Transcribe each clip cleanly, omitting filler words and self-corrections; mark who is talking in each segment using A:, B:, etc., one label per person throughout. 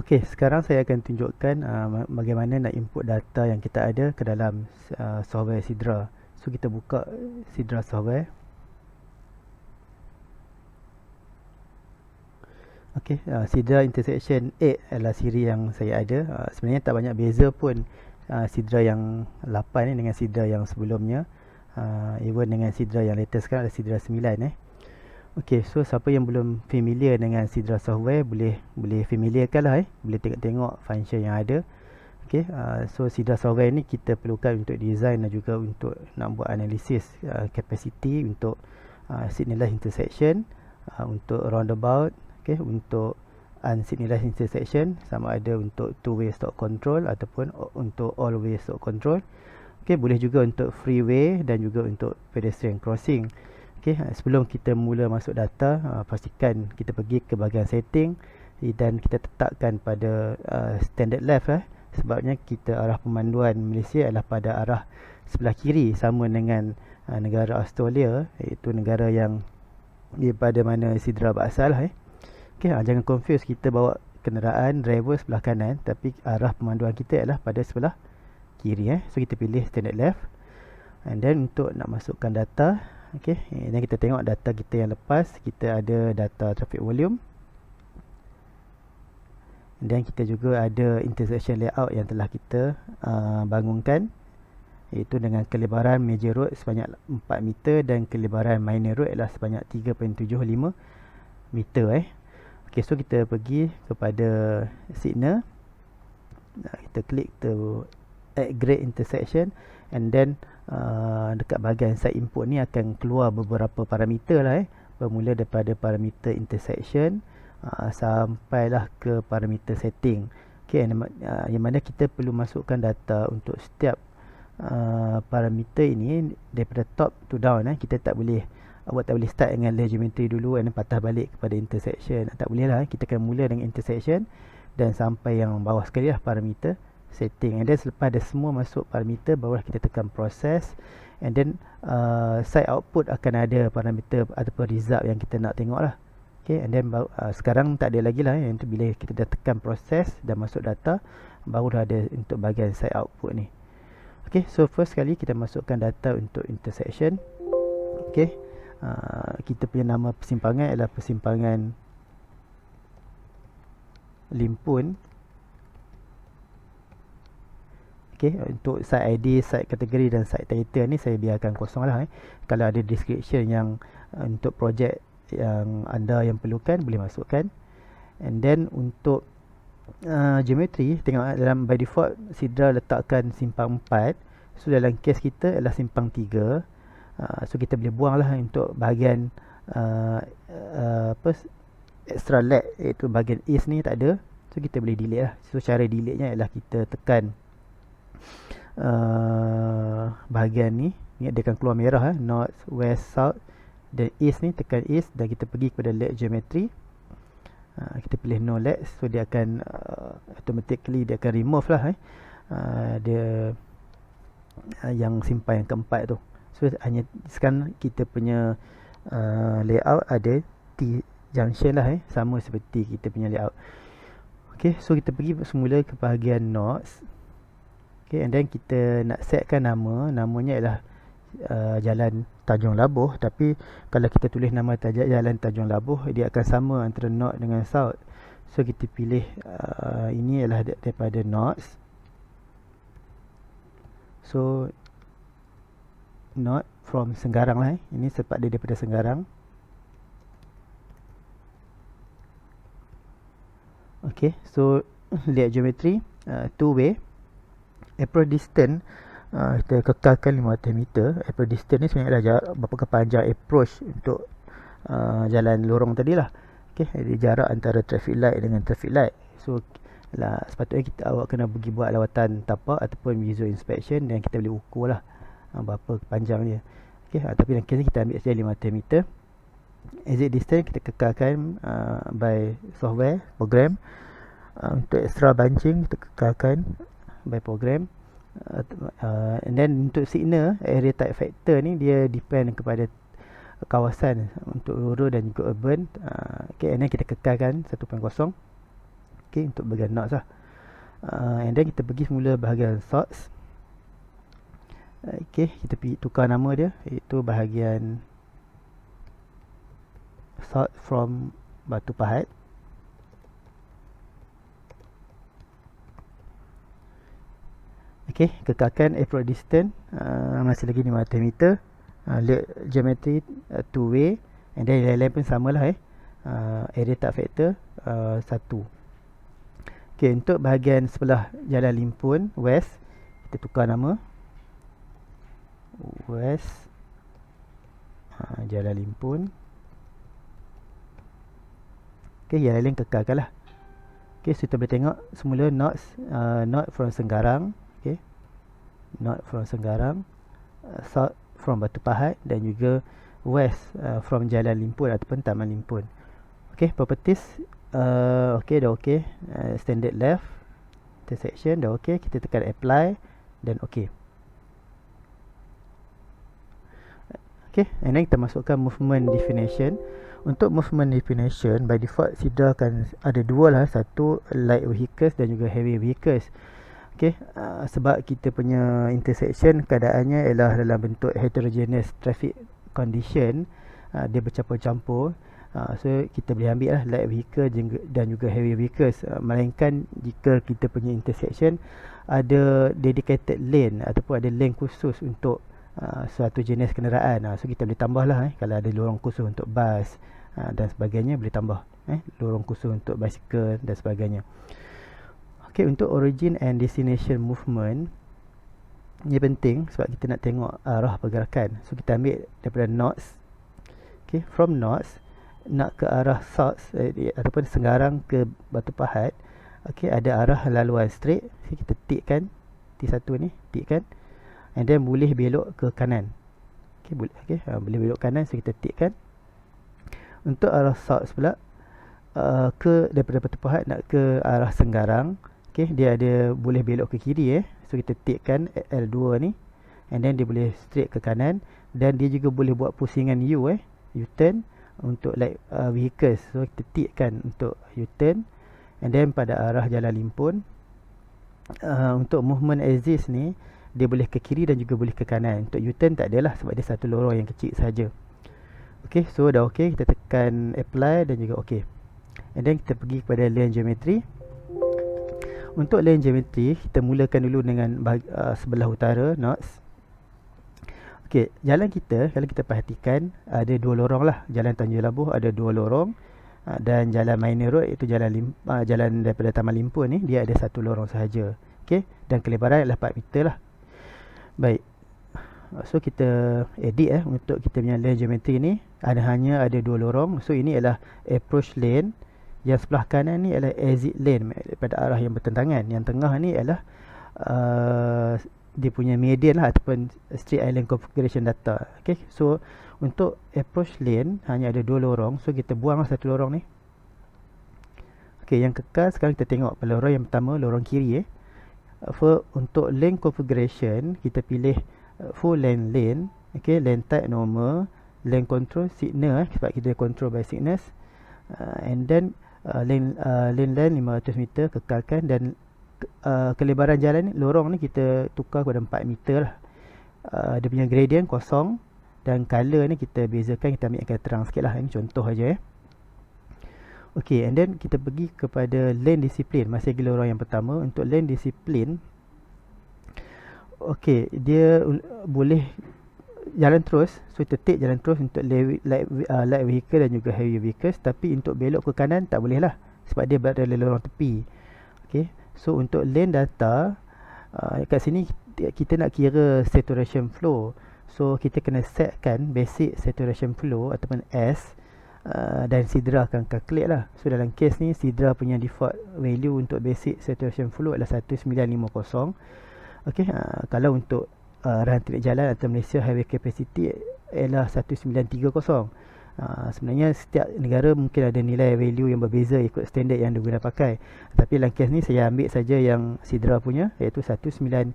A: Okey, sekarang saya akan tunjukkan bagaimana nak input data yang kita ada ke dalam software Sidra. So kita buka Sidra software. Okey, Sidra Intersection 8 adalah siri yang saya ada. Sebenarnya tak banyak beza pun Sidra yang 8 ni dengan Sidra yang sebelumnya. Even dengan Sidra yang latest sekarang ada Sidra 9 Okey, so siapa yang belum familiar dengan Sidra software boleh familiarkan lah boleh tengok function yang ada. Okey, so Sidra software ni kita perlukan untuk design dan juga untuk nak buat analisis capacity untuk signalized intersection, untuk roundabout, okey, untuk unsignalized intersection, sama ada untuk two-way stop control ataupun untuk all-way stop control. Okey, boleh juga untuk freeway dan juga untuk pedestrian crossing. Okay, sebelum kita mula masuk data, pastikan kita pergi ke bahagian setting dan kita tetapkan pada standard left sebabnya kita arah pemanduan Malaysia adalah pada arah sebelah kiri, sama dengan negara Australia, iaitu negara yang daripada mana Sidra berasal Okay, jangan confuse, kita bawa kenderaan driver sebelah kanan tapi arah pemanduan kita adalah pada sebelah kiri So kita pilih standard left, and then untuk nak masukkan data, okey, dan kita tengok data kita yang lepas, kita ada data traffic volume, dan kita juga ada intersection layout yang telah kita bangunkan, iaitu dengan kelebaran major road sebanyak 4 meter dan kelebaran minor road adalah sebanyak 3.75 meter Okey, so kita pergi kepada signal, kita klik to add grade intersection, and then dekat bahagian side input ni akan keluar beberapa parameter bermula daripada parameter intersection sampailah ke parameter setting. Okay, yang mana kita perlu masukkan data untuk setiap parameter ini daripada top to down kita tak boleh start dengan layer geometry dulu dan patah balik kepada intersection, tak boleh kita akan mula dengan intersection dan sampai yang bawah sekali parameter setting, and then selepas dah semua masuk parameter barulah kita tekan process, and then side output akan ada parameter ataupun result yang kita nak tengok okay, and then sekarang tak ada lagi yang itu bila kita dah tekan process dan masuk data barulah ada untuk bahagian side output ni. Okay, so first sekali kita masukkan data untuk intersection. Okay, kita punya nama persimpangan adalah persimpangan Limpun. Okay, untuk site ID, site kategori dan site title ni saya biarkan kosong Kalau ada description yang untuk projek yang anda yang perlukan, boleh masukkan. And then untuk geometri, tengok dalam by default Sidra letakkan simpang 4. So dalam kes kita adalah simpang 3. So kita boleh buang untuk bahagian extra leg, iaitu bahagian east ni tak ada. So kita boleh delete So cara delete nya adalah kita tekan bahagian ni dia akan keluar merah north, west, south dan east ni, tekan east dan kita pergi kepada leg geometry. Kita pilih no leg, so dia akan automatically dia akan remove dia yang simpan yang keempat tu. So hanya sekarang kita punya layout ada T junction sama seperti kita punya layout. Okay, so kita pergi semula ke bahagian north. Okay, and then kita nak setkan namanya adalah Jalan Tanjung Labuh, tapi kalau kita tulis nama Jalan Tanjung Labuh dia akan sama antara north dengan south. So kita pilih ini adalah daripada north. So north from Senggarang ini sebab dia daripada Senggarang. Okay, so lihat geometry two way. Approach distance kita kekalkan 500 meter. Approach distance ni sebenarnya adalah berapa panjang approach untuk jalan lorong tadi Okay, jarak antara traffic light dengan traffic light. So sepatutnya awak kena pergi buat lawatan tapak ataupun visual inspection dan kita boleh ukur berapa panjang dia. Okay, tapi dalam kes ni kita ambil saja 500 meter. Exit distance kita kekalkan by software program. Untuk extra bunching kita kekalkan by program. And then untuk signal area type factor ni dia depend kepada kawasan untuk rural dan juga urban. Okay, and then kita kekalkan 1.0. Okay, untuk bahagian knots lah. And then kita pergi semula bahagian sorts. Okay, kita pergi tukar nama dia, iaitu bahagian sort from batu pahat. Okay, kekalkan approach distance masih lagi 500 meter. Lead geometry two way, and then lain-lain pun samalah area tak factor 1. Okay, untuk bahagian sebelah jalan limpun west, kita tukar nama west jalan limpun. Okay, yang lain kekalkan lah. Okay, so kita boleh tengok semula north from Senggarang. Okay, north from Senggarang, south from Batu Pahat, dan juga west from Jalan Limpun ataupun Taman Limpun. Okay, properties okay, dah okay. Standard left intersection dah okay. Kita tekan apply dan okay. Okay, and then kita masukkan movement definition. Untuk movement definition, by default Sidra akan ada dua lah, satu light vehicles dan juga heavy vehicles. Okay, sebab kita punya intersection keadaannya ialah dalam bentuk heterogeneous traffic condition, dia bercampur-campur. So kita boleh ambil lah light vehicle dan juga heavy vehicles, melainkan jika kita punya intersection ada dedicated lane ataupun ada lane khusus untuk suatu jenis kenderaan. So kita boleh tambah lah kalau ada lorong khusus untuk bas dan sebagainya, boleh tambah lorong khusus untuk basikal dan sebagainya. Okay, untuk origin and destination movement ni penting sebab kita nak tengok arah pergerakan. So kita ambil daripada north. Okay, from north nak ke arah south ataupun Senggarang ke Batu Pahat. Okay, ada arah laluan straight. Okay, kita tikkan T1 ni, tikkan, and then boleh belok ke kanan. Okay, boleh belok kanan, so kita tikkan. Untuk arah south pula, ke daripada Batu Pahat nak ke arah Senggarang, okay, dia ada boleh belok ke kiri so kita tikkan L2 ni, and then dia boleh straight ke kanan, dan dia juga boleh buat pusingan U-turn untuk light vehicles. So kita tikkan untuk U-turn, and then pada arah Jalan Limpun, untuk movement axis ni dia boleh ke kiri dan juga boleh ke kanan. Untuk U-turn tak adalah sebab dia satu lorong yang kecil saja. Okay, so dah okay, kita tekan apply dan juga okay, and then kita pergi kepada lane geometry. Untuk lane geometry, kita mulakan dulu dengan sebelah utara north. Okay, jalan kita kalau kita perhatikan ada dua lorong lah. Jalan Tanjung Labuh ada dua lorong, dan jalan Minor Road iaitu jalan daripada Taman Limpun ni dia ada satu lorong sahaja. Okay, dan kelebaran adalah 4 meter lah. Baik, so kita edit untuk kita punya lane geometry ni hanya ada dua lorong. So ini adalah approach lane, yang sebelah kanan ni adalah exit lane pada arah yang bertentangan. Yang tengah ni adalah dia punya median lah ataupun street island configuration data. Okay, so untuk approach lane hanya ada dua lorong, so kita buang satu lorong ni. Okay, yang kekal sekarang kita tengok pada lorong yang pertama, lorong kiri. Untuk lane configuration kita pilih full lane. Okay, lane type normal, lane control signal sebab kita control by signals, and then lane length 500 meter kekalkan, dan kelebaran jalan ni, lorong ni kita tukar kepada 4 meter lah. Dia punya gradient kosong, dan color ni kita bezakan, kita ambil yang terang sikit lah. Ini contoh aja Okay, and then kita pergi kepada lane discipline. Masih lagi lorong yang pertama. Untuk lane discipline, okay, dia boleh jalan terus. So kita take jalan terus untuk light vehicle dan juga heavy vehicles. Tapi untuk belok ke kanan tak boleh lah sebab dia berada dalam lorong tepi. Okay, so untuk lane data, kat sini kita nak kira saturation flow. So kita kena setkan basic saturation flow ataupun S, dan Sidra akan calculate lah. So dalam case ni Sidra punya default value untuk basic saturation flow adalah 1950. Okay, kalau untuk rantai jalan atau Malaysia highway capacity ialah 1930. Sebenarnya setiap negara mungkin ada nilai value yang berbeza ikut standard yang diguna pakai. Tapi dalam kes ni saya ambil saja yang Sidra punya, iaitu 1950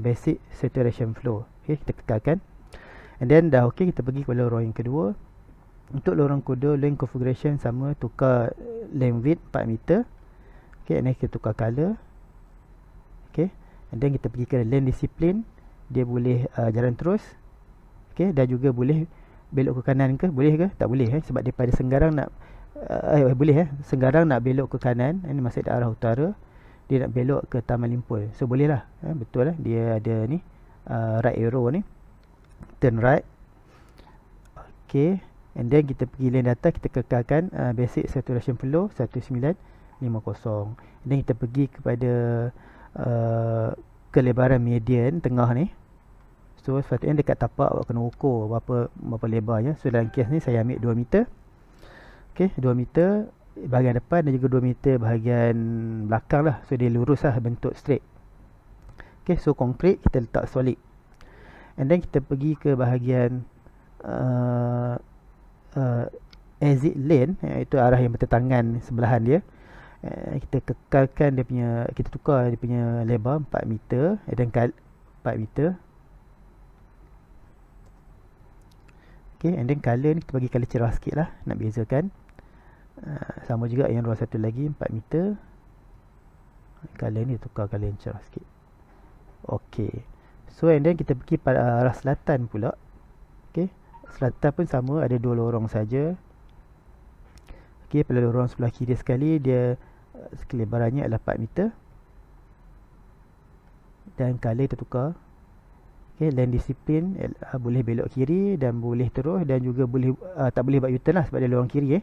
A: basic saturation flow. Okay, kita kekalkan, and then dah okay, kita pergi kepada lorong yang kedua. Untuk lorong kedua, lane configuration sama, tukar lane width 4 meter. Okay, and then kita tukar color. Okay, and then kita pergi ke lane discipline, dia boleh jalan terus. Okay, dan juga boleh belok ke kanan ke? Boleh ke? Tak boleh sebab daripada Senggarang nak boleh Senggarang nak belok ke kanan, ini masih ke arah utara, dia nak belok ke Taman Limpul. So boleh lah, betul dia ada ni right arrow ni, turn right. Okay, and then kita pergi lane data, kita kekalkan basic saturation flow 1950. And then kita pergi kepada kelebaran median tengah ni. So sepatutnya dekat tapak awak kena ukur berapa lebarnya. So dalam kes ni saya ambil 2 meter. Okay, 2 meter bahagian depan dan juga 2 meter bahagian belakang lah. So dia lurus lah, bentuk straight. Okay, so konkret kita letak solid. And then kita pergi ke bahagian exit lane, iaitu arah yang bertentangan sebelahan dia. Kita kekalkan dia punya, kita tukar dia punya lebar 4 meter dan 4 meter. Okay, and then color ni kita bagi color cerah sikit lah, nak bezakan. Sama juga yang ruang satu lagi 4 meter. Color ni tukar color yang cerah sikit. Okay, so and then kita pergi pada arah selatan pula. Okay, selatan pun sama, ada 2 lorong saja. Okay, pada lorong sebelah kiri sekali dia kelebarannya adalah 4 meter. Dan color kita tukar. Okay, lane discipline boleh belok kiri dan boleh terus, dan juga boleh tak boleh buat U-turn lah sebab dia lorong kiri.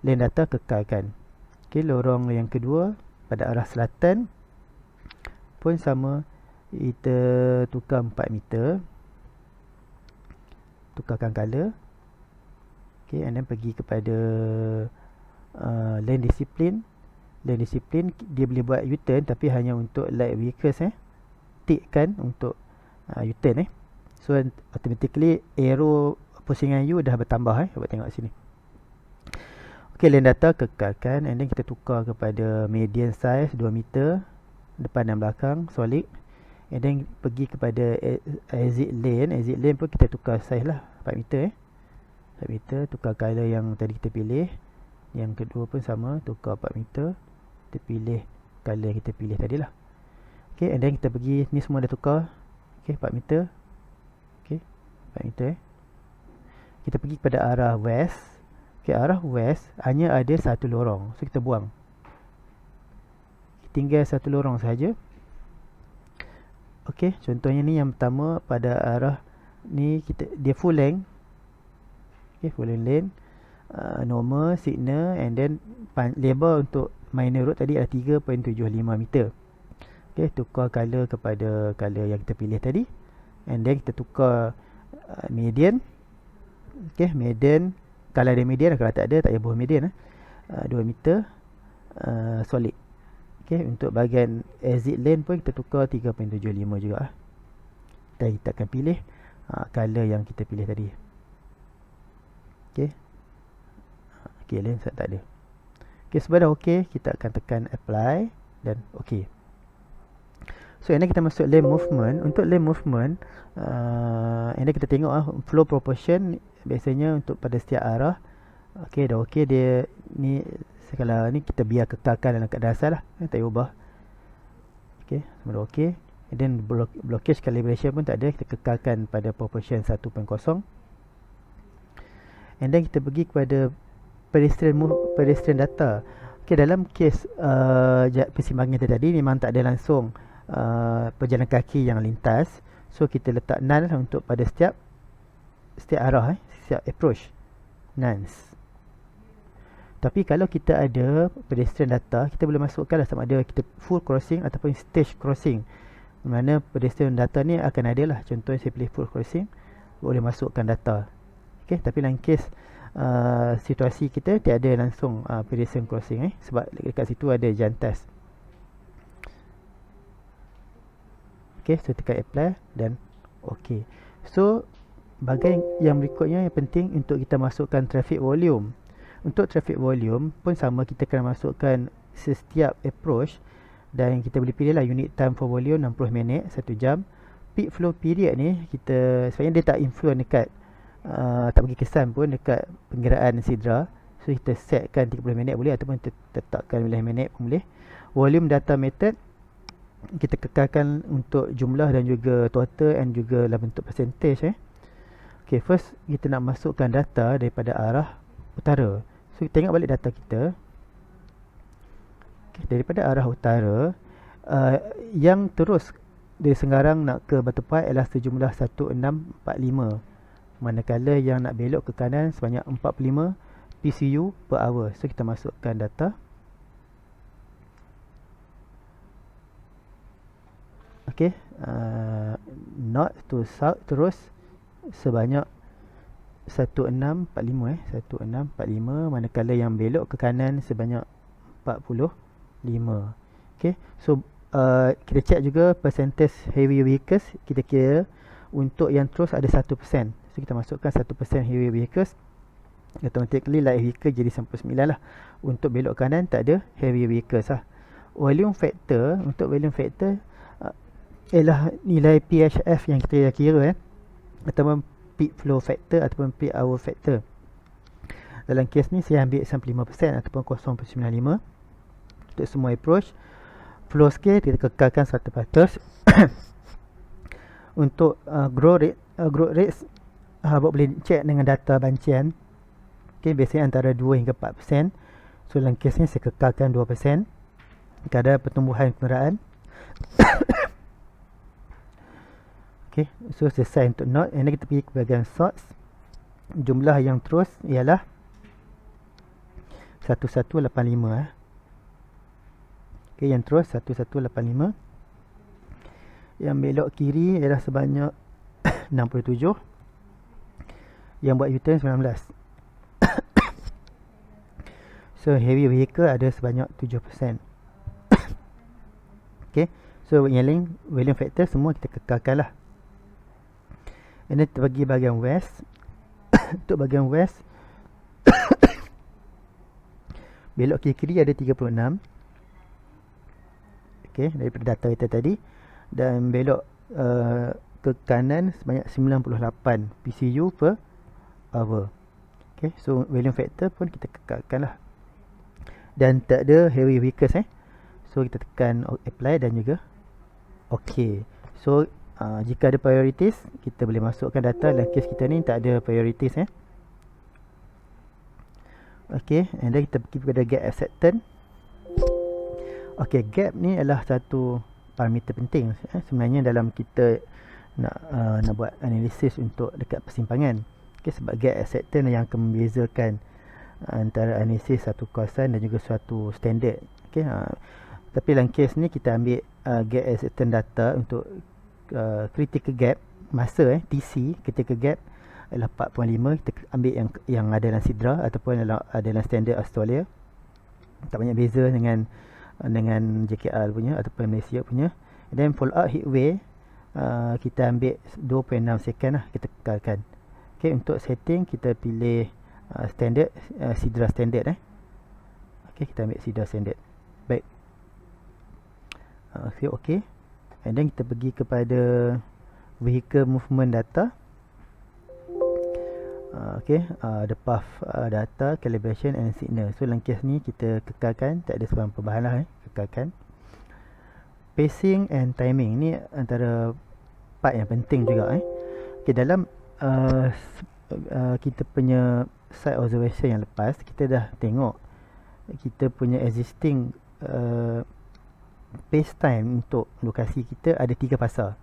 A: Lane data kekalkan. Okay, lorong yang kedua pada arah selatan pun sama, kita tukar 4 meter, tukarkan color. Okay, and then pergi kepada lane discipline. Lane discipline dia boleh buat U-turn tapi hanya untuk light vehicles. Tikkan untuk U-turn. So automatically arrow pusingan U dah bertambah. Cuba tengok sini. Okay, lane data kekalkan, and then kita tukar kepada median size 2 meter depan dan belakang solid. And then pergi kepada exit lane. Exit lane pun kita tukar size lah 4 meter. 4 meter, tukar color yang tadi kita pilih. Yang kedua pun sama, tukar 4 meter. Kita pilih color yang kita pilih tadi lah. Okay, and then kita pergi, ni semua dah tukar. Okay, 4 meter. Okay, 4 meter. Kita pergi kepada arah west. Okay, arah west hanya ada satu lorong, so kita buang. Tinggal satu lorong saja. Okay, contohnya ni yang pertama pada arah ni, dia full length. Okay, full length, normal, signal, and then lebar untuk minor road tadi adalah 3.75 meter. Okay, tukar color kepada color yang kita pilih tadi, and then kita tukar median. Okay, median, kalau ada median, kalau tak ada tak payah buat median. 2 meter, solid. Okay, untuk bahagian exit lane pun kita tukar 3.75 juga. Dan kita akan pilih color yang kita pilih tadi. Okay, okay, lane tak ada. Okay, sebab dah okay, kita akan tekan apply dan okay. So ini kita masuk lane movement. Untuk lane movement, ini kita tengok flow proportion biasanya untuk pada setiap arah. Okay, dah okay dia ni. Kalau ni kita biar kekalkan dalam keadaan asal lah, tak payah ubah. Okay, semua dah okay. And then blockage calibration pun tak ada, kita kekalkan pada proportion 1.0. And then kita pergi kepada pedestrian data. Okay, dalam kes persimpangan tadi memang tak ada langsung pejalan kaki yang lintas. So kita letak none untuk pada setiap arah, setiap approach, none. Tapi kalau kita ada pedestrian data, kita boleh masukkan lah sama ada kita full crossing ataupun stage crossing. Mana pedestrian data ni akan ada lah. Contohnya saya pilih full crossing, boleh masukkan data. Okay, tapi dalam kes situasi kita tiada langsung pedestrian crossing sebab dekat situ ada jantas. Okay, so tekan apply dan okay. So bahagian yang berikutnya yang penting untuk kita masukkan traffic volume. Untuk traffic volume pun sama, kita kena masukkan setiap approach dan kita boleh pilih lah unit time for volume 60 minit 1 jam. Peak flow period ni kita sebenarnya dia tak influence dekat tak bagi kesan pun dekat pengiraan sidra. So kita setkan 30 minit boleh ataupun tetapkan 15 minit pun boleh. volume data method kita kekalkan untuk jumlah dan juga total and juga dalam bentuk percentage. Okay, first kita nak masukkan data daripada arah utara. So kita tengok balik data kita. Okay, daripada arah utara, yang terus dari Senggarang nak ke Batu Pahat ialah sejumlah 1645, manakala yang nak belok ke kanan sebanyak 45 PCU per hour. So kita masukkan data. Okay, north to south terus sebanyak 1645 1645, manakala yang belok ke kanan sebanyak 45. Okay, so kita check juga percentage heavy vehicles. Kita kira untuk yang terus ada 1%. So kita masukkan 1% heavy vehicles, automatically light vehicle jadi 99 lah. Untuk belok kanan tak ada heavy vehicles lah. Volume factor, untuk volume factor ialah nilai PHF yang kita kira ataupun peak flow factor ataupun peak hour factor. Dalam kes ni saya ambil 95% ataupun 0.95 untuk semua approach. Flow scale kita kekalkan 100%. Untuk growth rates boleh check dengan data bancian. Okay, biasanya antara 2 hingga 4%. So dalam kes ni saya kekalkan 2% kadar pertumbuhan kenderaan. Okay, so selesai untuk note. Ini kita pergi ke bahagian source. Jumlah yang terus ialah 1185. Okay, yang terus 1185. Yang belok kiri ialah sebanyak 67. Yang buat U-turn 19. So heavy vehicle ada sebanyak 7%. Okay, so yang lain volume factor semua kita kekalkan lah. Ini kita bagi bahagian west. Untuk bahagian west belok kiri ada 36. Okay, daripada data kita tadi. Dan belok ke kanan sebanyak 98 PCU per hour. Okay, so volume factor pun kita kekalkan lah. Dan tak ada heavy vehicles so kita tekan apply dan juga okay. So jika ada priorities, kita boleh masukkan data. Dalam kes kita ni tak ada priorities. Okay, and then kita pergi kepada gap acceptance. Okay, gap ni adalah satu parameter penting sebenarnya dalam kita nak buat analisis untuk dekat persimpangan. Okay, sebab gap acceptance yang akan membezakan antara analisis satu kawasan dan juga suatu standard. Okay, tapi dalam kes ni kita ambil gap acceptance data untuk critical gap masa TC critical gap adalah 4.5. Kita ambil yang ada dalam sidra ataupun ada dalam standard Australia. Tak banyak beza dengan JKR punya ataupun Malaysia punya. Dan follow up heatway kita ambil 2.6 second lah, kita kekalkan. Okay, untuk setting kita pilih standard sidra standard Okay, kita ambil sidra standard. Baik. Okay. And then kita pergi kepada vehicle movement data. Okay, the path data, calibration and signal. So dalam kes ni kita kekalkan, tak ada sebarang perubahan lah kekalkan. Pacing and timing ni antara part yang penting juga Okay, dalam kita punya site observation yang lepas, kita dah tengok kita punya existing pace time untuk lokasi kita ada 3 fasa.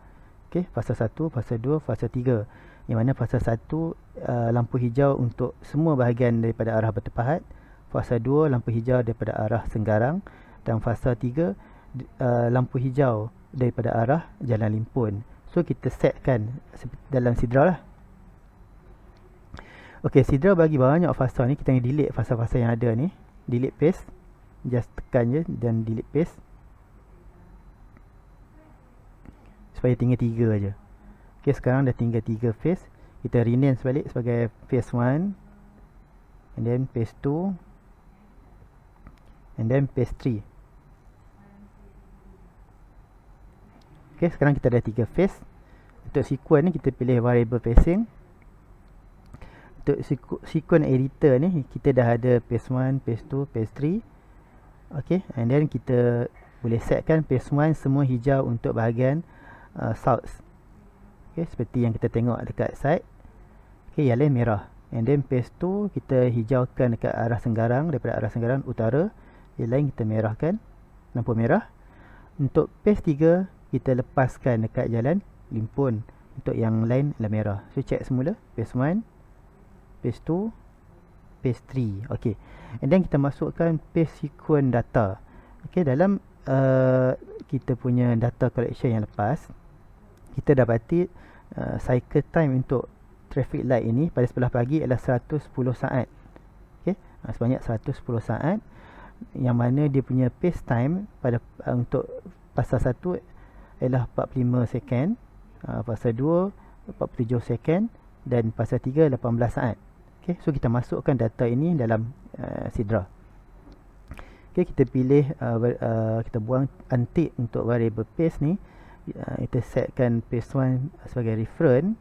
A: Okay, fasa 1, fasa 2, fasa 3. Yang mana fasa 1 lampu hijau untuk semua bahagian daripada arah Batu Pahat, fasa 2 lampu hijau daripada arah Senggarang, dan fasa 3 lampu hijau daripada arah Jalan Limpun. So kita setkan dalam sidra lah. Okay, sidra bagi banyak fasa ni, kita ni delete fasa-fasa yang ada ni. Delete pace, just tekan je dan delete pace supaya tinggal 3 je. Okay, sekarang dah tinggal 3 phase. Kita rename balik sebagai phase 1, and then phase 2, and then phase 3. Okay, sekarang kita ada 3 phase. Untuk sequence ni kita pilih variable phasing. Untuk sequence editor ni kita dah ada phase 1, phase 2, phase 3. Okay, and then kita boleh setkan pace 1 semua hijau untuk bahagian south. Okay, seperti yang kita tengok dekat side. Okay, yang lain merah. And then pace 2 kita hijaukan dekat arah Senggarang, daripada arah Senggarang utara. Yang lain kita merahkan, lampu merah. Untuk pace 3 kita lepaskan dekat jalan Limpun. Untuk yang lain adalah merah. So check semula, pace 1, pace 2, pace 3. Okay, and then kita masukkan pace sequence data. Okay, dalam kita punya data collection yang lepas, kita dapati cycle time untuk traffic light ini pada sebelah pagi adalah 110 saat. Okay, sebanyak 110 saat, yang mana dia punya pace time pada untuk fasa 1 adalah 45 second, fasa 2 47 second, dan fasa 3 18 saat. Okay, so kita masukkan data ini dalam Sidra. Okay, kita pilih kita buang untick untuk variable pace ni. Kita setkan pace 1 sebagai reference,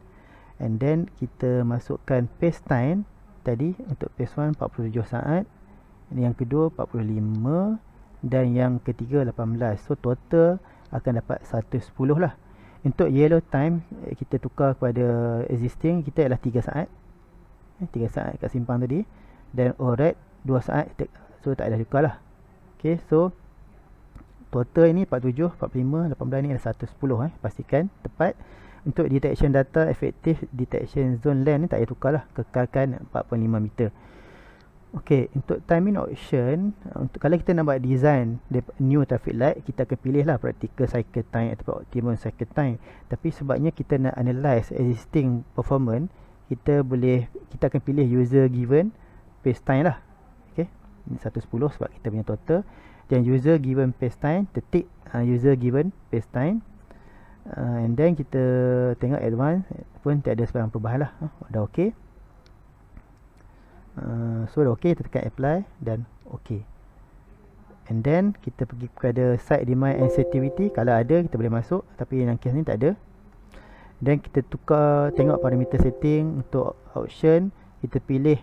A: and then kita masukkan pace time tadi. Untuk pace 1 47 saat, yang kedua 45, dan yang ketiga 18. So total akan dapat 110 lah. Untuk yellow time kita tukar kepada existing, kita adalah 3 saat. 3 saat kat simpang tadi, dan red 2 saat, so tak ada tukar lah. Okay, so total ini 47, 45, 18 ni adalah 110. Pastikan tepat. Untuk detection data, effective detection zone length ni tak payah tukar lah, kekalkan 4.5 meter. Ok, untuk timing option, untuk kalau kita nak buat design new traffic light, kita akan pilih lah practical cycle time atau optimum cycle time. Tapi sebabnya kita nak analyze existing performance, kita akan pilih user given pace time lah. Ok, ini 110 sebab kita punya total. Dan user given pace time, tetik user given pace time. And then kita tengok advance pun tak ada sebarang perubahan lah. Dah ok. So dah ok, kita tekan apply dan ok. And then kita pergi kepada site demand and sensitivity. Kalau ada kita boleh masuk, tapi dalam kes ni tak ada. Dan kita tukar, tengok parameter setting. Untuk option kita pilih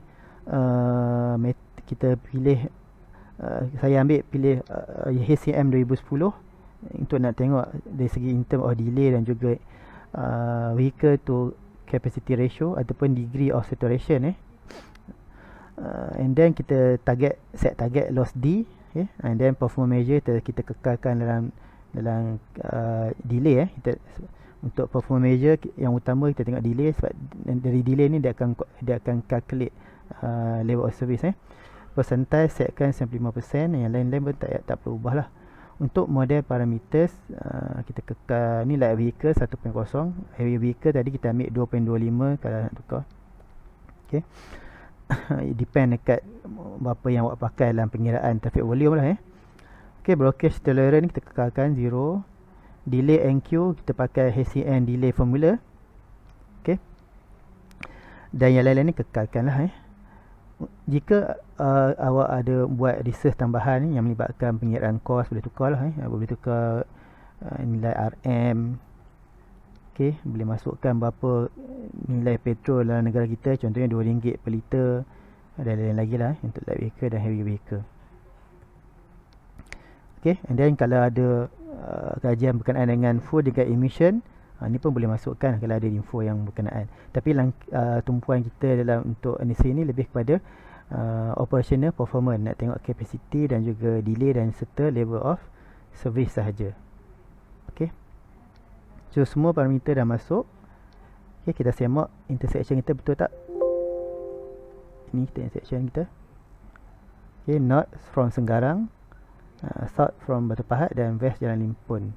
A: saya ambil pilih HCM 2010 untuk nak tengok dari segi in term of delay dan juga vehicle to capacity ratio ataupun degree of saturation. And then kita set target loss D, okay? And then performance measure kita kekalkan dalam delay. Untuk performance measure yang utama kita tengok delay, sebab dari delay ni dia akan calculate level of service. Percentage setkan 95%, yang lain-lain pun tak perlu ubah lah. Untuk model parameters kita kekal ni light vehicle 1.0, heavy vehicle tadi kita ambil 2.25 kalau nak tukar. Okay, depend dekat berapa yang awak pakai dalam pengiraan traffic volume lah. Okay, blockage tolerance kita kekalkan 0. Delay NQ kita pakai HCN delay formula. Okay, dan yang lain-lain ni kekalkan lah. Jika awak ada buat research tambahan yang melibatkan pengiraan kos, boleh tukar lah. Boleh tukar nilai RM. Okay, boleh masukkan berapa nilai petrol dalam negara kita, contohnya RM2 per liter, dan lain lagi lah untuk light vehicle dan heavy vehicle. Okay, and then kalau ada kajian berkenaan dengan fuel dengan emission, ni pun boleh masukkan kalau ada info yang berkenaan. Tapi tumpuan kita dalam untuk NEC ni lebih kepada operational performance, nak tengok capacity dan juga delay dan serta level of service sahaja. Okay, so semua parameter dah masuk. Okay, kita semak intersection kita betul tak. Ini kita intersection kita. Okay, north from Senggarang, south from Batu Pahat, dan west Jalan Limpun.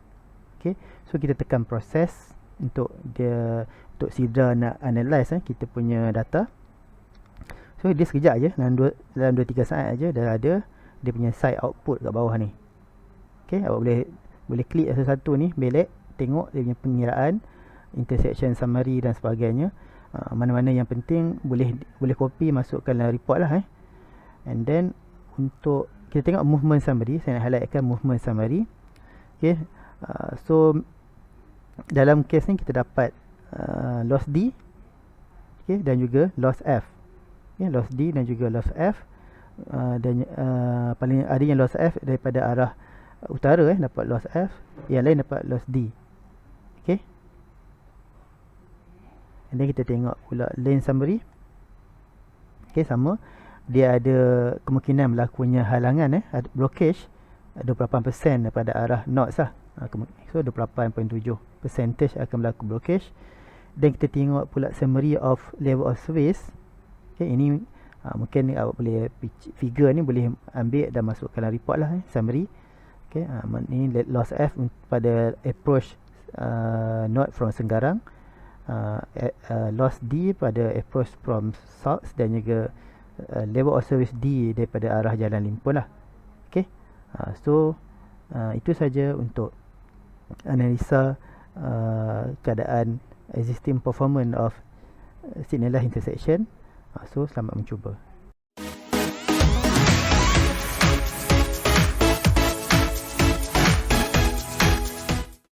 A: Okay, so kita tekan proses untuk Sidra nak analyze kita punya data. So dia sekejap je, dalam 2-3 saat aja dah ada dia punya side output kat bawah ni. Okay, awak boleh klik satu-satu ni, belek, tengok dia punya pengiraan, intersection summary dan sebagainya. Mana-mana yang penting boleh copy, masukkan dalam report lah. And then untuk kita tengok movement summary, saya nak highlightkan movement summary. Okay, so dalam case ni kita dapat loss D, okay, dan juga loss F. Okay, loss D dan juga loss F. dan paling ada yang loss F daripada arah utara dapat loss F, yang lain dapat loss D. Okay, and then kita tengok pula lane summary. Okay, sama, dia ada kemungkinan berlakunya halangan ada blockage 28% daripada arah north lah. So 28.7% akan berlaku blockage. Dan kita tengok pula summary of level of service. Okay, ini mungkin awak boleh figure ni boleh ambil dan masukkan dalam report lah summary. Okay, ini loss F pada approach north from Senggarang, loss D pada approach from south, dan juga level of service D daripada arah Jalan Limpun lah. Okay, so itu saja untuk analisa keadaan existing performance of signal intersection. So selamat mencuba.